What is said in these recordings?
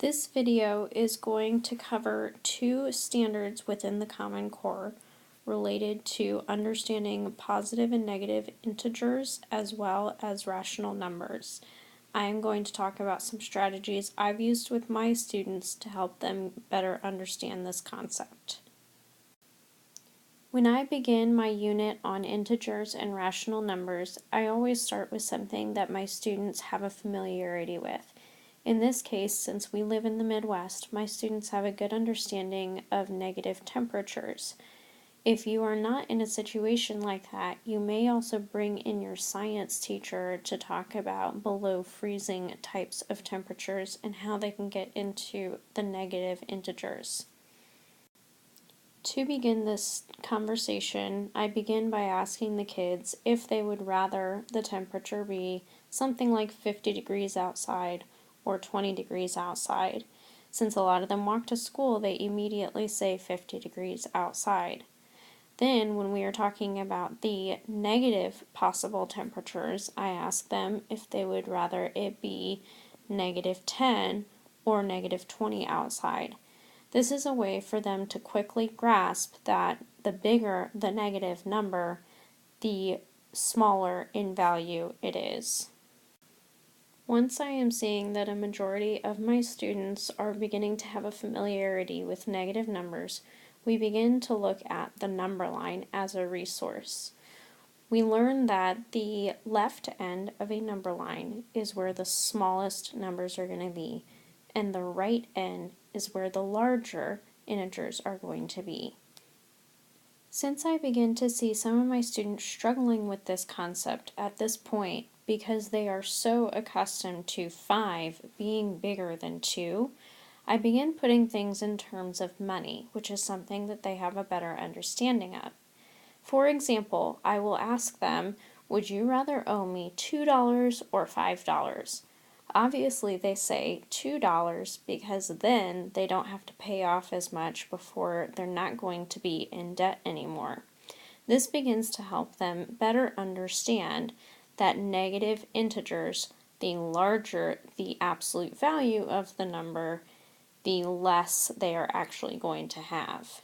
This video is going to cover two standards within the Common Core related to understanding positive and negative integers as well as rational numbers. I am going to talk about some strategies I've used with my students to help them better understand this concept. When I begin my unit on integers and rational numbers, I always start with something that my students have a familiarity with. In this case, since we live in the Midwest, my students have a good understanding of negative temperatures. If you are not in a situation like that, you may also bring in your science teacher to talk about below freezing types of temperatures and how they can get into the negative integers. To begin this conversation, I begin by asking the kids if they would rather the temperature be something like 50 degrees outside or 20 degrees outside. Since a lot of them walk to school, they immediately say 50 degrees outside. Then, when we are talking about the negative possible temperatures, I ask them if they would rather it be -10 or -20 outside. This is a way for them to quickly grasp that the bigger the negative number, the smaller in value it is. Once I am seeing that a majority of my students are beginning to have a familiarity with negative numbers, we begin to look at the number line as a resource. We learn that the left end of a number line is where the smallest numbers are going to be, and the right end is where the larger integers are going to be. Since I begin to see some of my students struggling with this concept at this point because they are so accustomed to 5 being bigger than 2, I begin putting things in terms of money, which is something that they have a better understanding of. For example, I will ask them, would you rather owe me $2 or $5? Obviously, they say $2 because then they don't have to pay off as much before they're not going to be in debt anymore. This begins to help them better understand that negative integers, the larger the absolute value of the number, the less they are actually going to have.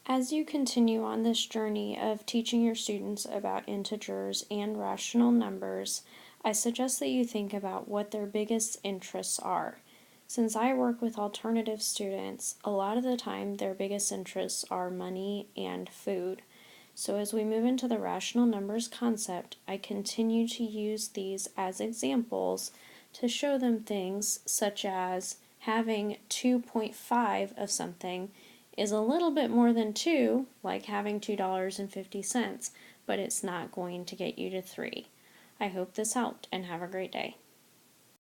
As you continue on this journey of teaching your students about integers and rational numbers, I suggest that you think about what their biggest interests are. Since I work with alternative students, a lot of the time their biggest interests are money and food. So as we move into the rational numbers concept, I continue to use these as examples to show them things such as having 2.5 of something is a little bit more than 2, like having $2.50, but it's not going to get you to 3. I hope this helped, and have a great day.